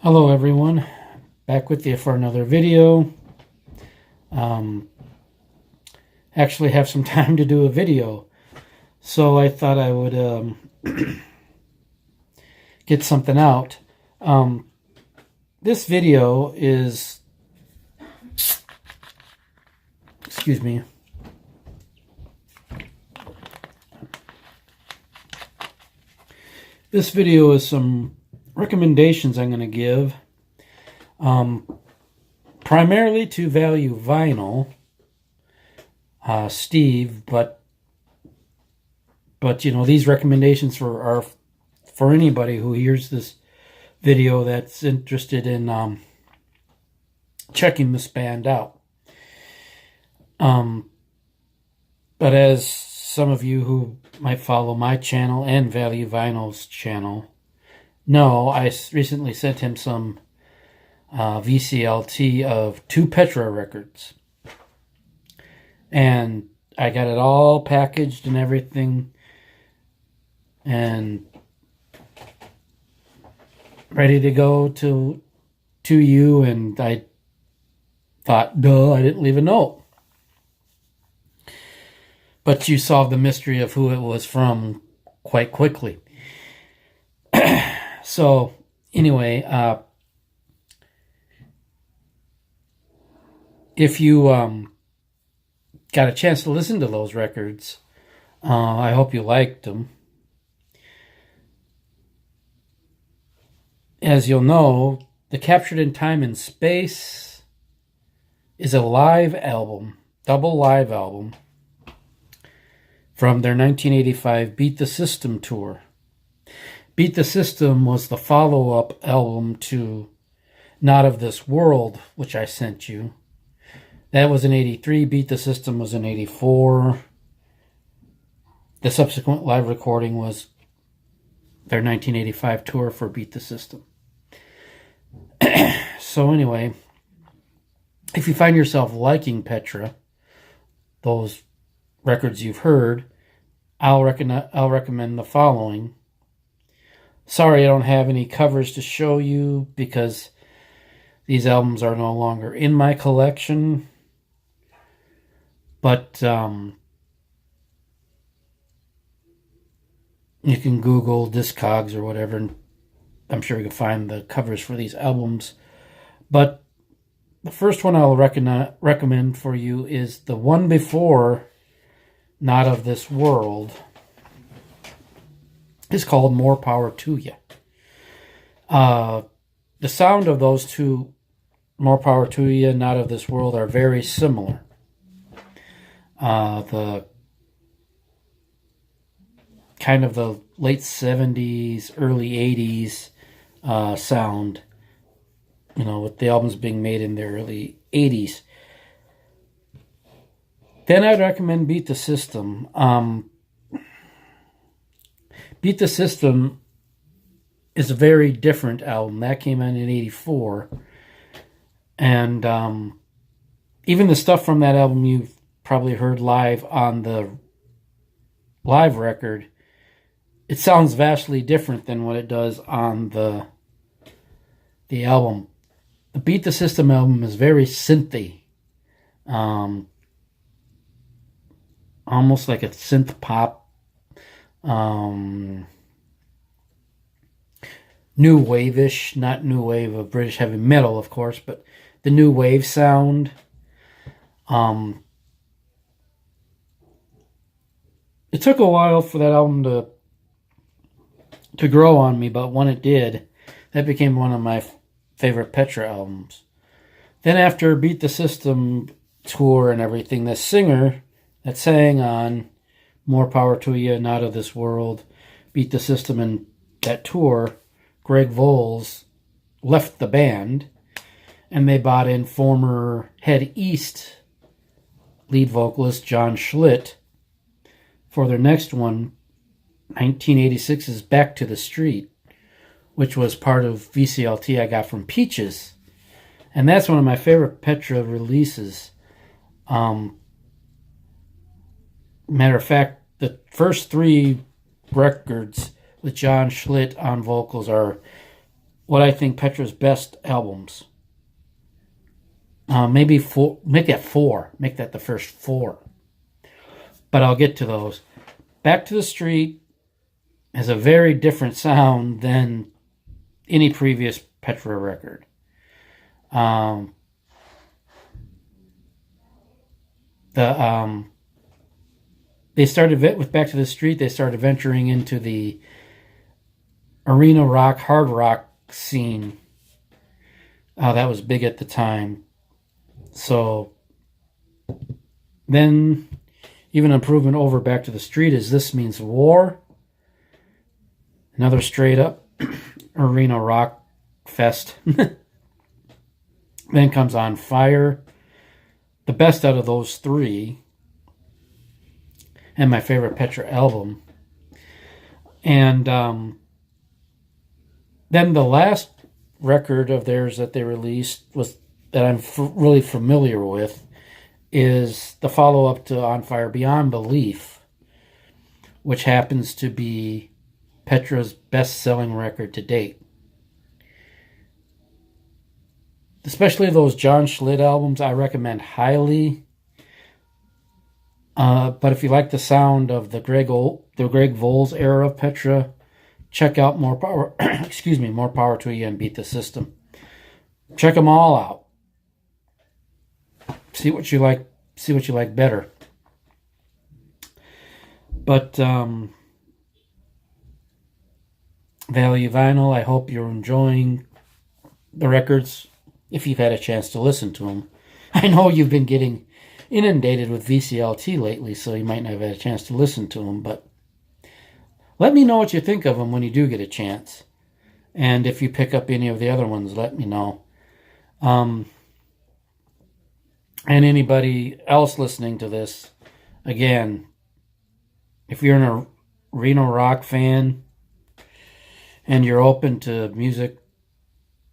Hello everyone, back with you for another video. Actually have some time to do a video, so I thought I would get something out. This video is, excuse me, this video is some recommendations I'm going to give, primarily to Value Vinyl, Steve, but you know, these recommendations are for anybody who hears this video that's interested in checking this band out. But as some of you who might follow my channel and Value Vinyl's channel know, I recently sent him some VCLT of 2 Petra records. And I got it all packaged and everything and ready to go to you, and I thought, duh, I didn't leave a note. But you solved the mystery of who it was from quite quickly. So, anyway, if you got a chance to listen to those records, I hope you liked them. As you'll know, the Captured in Time and Space is a live album, double live album, from their 1985 Beat the System tour. Beat the System was the follow-up album to Not of This World, which I sent you. That was in 83. Beat the System was in 84. The subsequent live recording was their 1985 tour for Beat the System. So anyway, if you find yourself liking Petra, those records you've heard, I'll recommend the following. Sorry I don't have any covers to show you because these albums are no longer in my collection. But you can Google Discogs or whatever, and I'm sure you can find the covers for these albums. But the first one I'll recommend for you is the one before Not of This World. It's called More Power to You. The sound of those two, More Power to You, Not of This World, are very similar. The kind of the late 70s, early 80s sound, you know, with the albums being made in the early 80s. Then I'd recommend Beat the System. Beat the System is a very different album. That came out in 84. And even the stuff from that album you've probably heard live on the live record, it sounds vastly different than what it does on the album. The Beat the System album is very synthy. Almost like a synth pop. New wave-ish, not new wave of British heavy metal, of course, but the new wave sound. It took a while for that album to grow on me, but when it did, that became one of my favorite Petra albums. Then after Beat the System tour and everything, the singer that sang on More Power to You, Not of This World, Beat the System, and that tour, Greg Voles, left the band, and they brought in former Head East lead vocalist John Schlitt for their next one, 1986's Back to the Street, which was part of VCLT I got from Peaches. And that's one of my favorite Petra releases. Matter of fact, the first 3 records with John Schlitt on vocals are what I think Petra's best albums. Maybe four. Make that four. Make that the first four. But I'll get to those. Back to the Street has a very different sound than any previous Petra record. They started with Back to the Street. They started venturing into the arena rock, hard rock scene. That was big at the time. So then, even improvement over Back to the Street is This Means War. Another straight up arena rock fest. Then comes On Fire. The best out of those three. And my favorite Petra album. And then the last record of theirs that they released was that I'm really familiar with is the follow-up to On Fire, Beyond Belief, which happens to be Petra's best-selling record to date. Especially those John Schlitt albums, I recommend highly. But if you like the sound of the Greg Voles era of Petra, check out More Power. More Power to You and Beat the System. Check them all out. See what you like. See what you like better. But Value Vinyl, I hope you're enjoying the records if you've had a chance to listen to them. I know you've been getting inundated with VCLT lately, so you might not have had a chance to listen to them, but let me know what you think of them when you do get a chance. And if you pick up any of the other ones, let me know. And anybody else listening to this, again, if you're an arena rock fan and you're open to music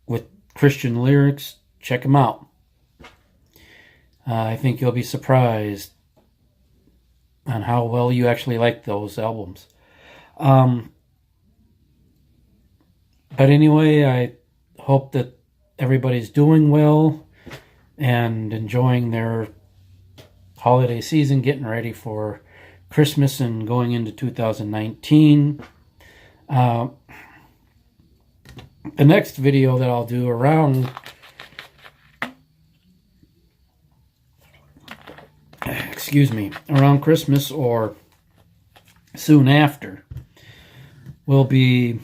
with Christian lyrics, check them out. I think you'll be surprised on how well you actually like those albums. But anyway, I hope that everybody's doing well and enjoying their holiday season, getting ready for Christmas and going into 2019. The next video that I'll do around Christmas or soon after will be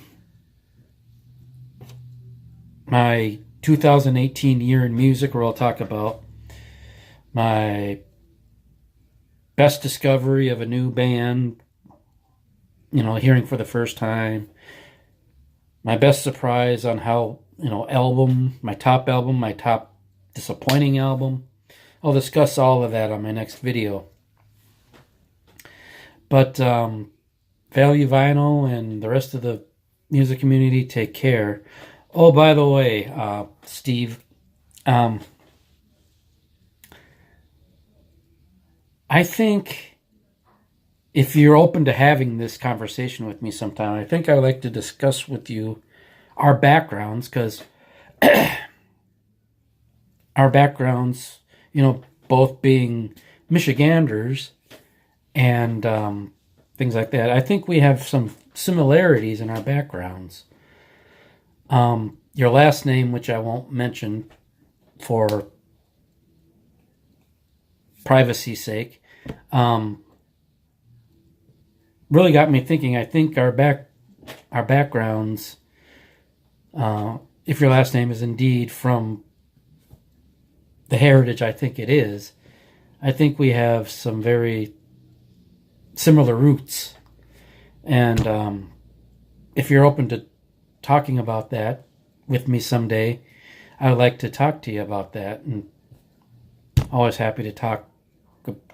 my 2018 year in music, where I'll talk about my best discovery of a new band, hearing for the first time, my best surprise on how, my top album, my top disappointing album. I'll discuss all of that on my next video. But Value Vinyl and the rest of the music community, take care. Oh, by the way, Steve, I think if you're open to having this conversation with me sometime, I think I'd like to discuss with you our backgrounds, because our backgrounds, both being Michiganders and things like that, I think we have some similarities in our backgrounds. Your last name, which I won't mention for privacy's sake, really got me thinking. I think our backgrounds, if your last name is indeed from the heritage I think it is, I think we have some very similar roots. And if you're open to talking about that with me someday, I would like to talk to you about that. And always happy to talk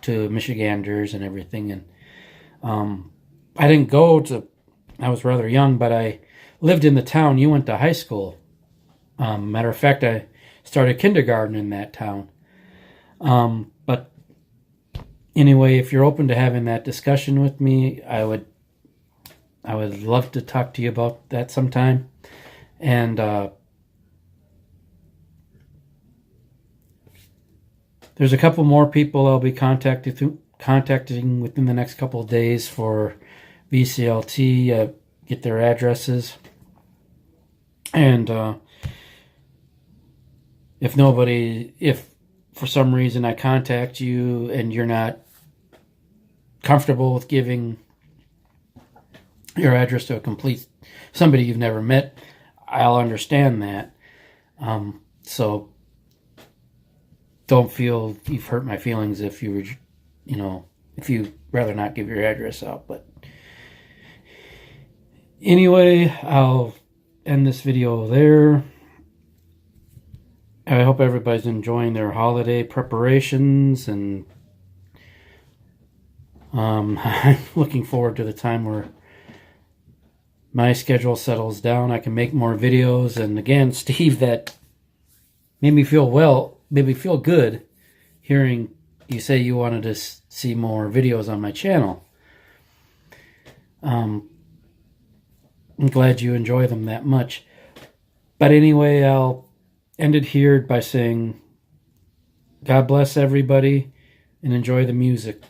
to Michiganders and everything. And I didn't I was rather young, but I lived in the town you went to high school. Matter of fact, I started kindergarten in that town. But anyway, if you're open to having that discussion with me, I would love to talk to you about that sometime. And there's a couple more people I'll be contacting within the next couple of days for VCLT, get their addresses. And if for some reason I contact you and you're not comfortable with giving your address to somebody you've never met, I'll understand that. So don't feel you've hurt my feelings if you were, if you'd rather not give your address out. But anyway, I'll end this video there. I hope everybody's enjoying their holiday preparations, and I'm looking forward to the time where my schedule settles down. I can make more videos. And again, Steve, that made me feel good hearing you say you wanted to see more videos on my channel. I'm glad you enjoy them that much. But anyway, I'll end it here by saying God bless everybody and enjoy the music.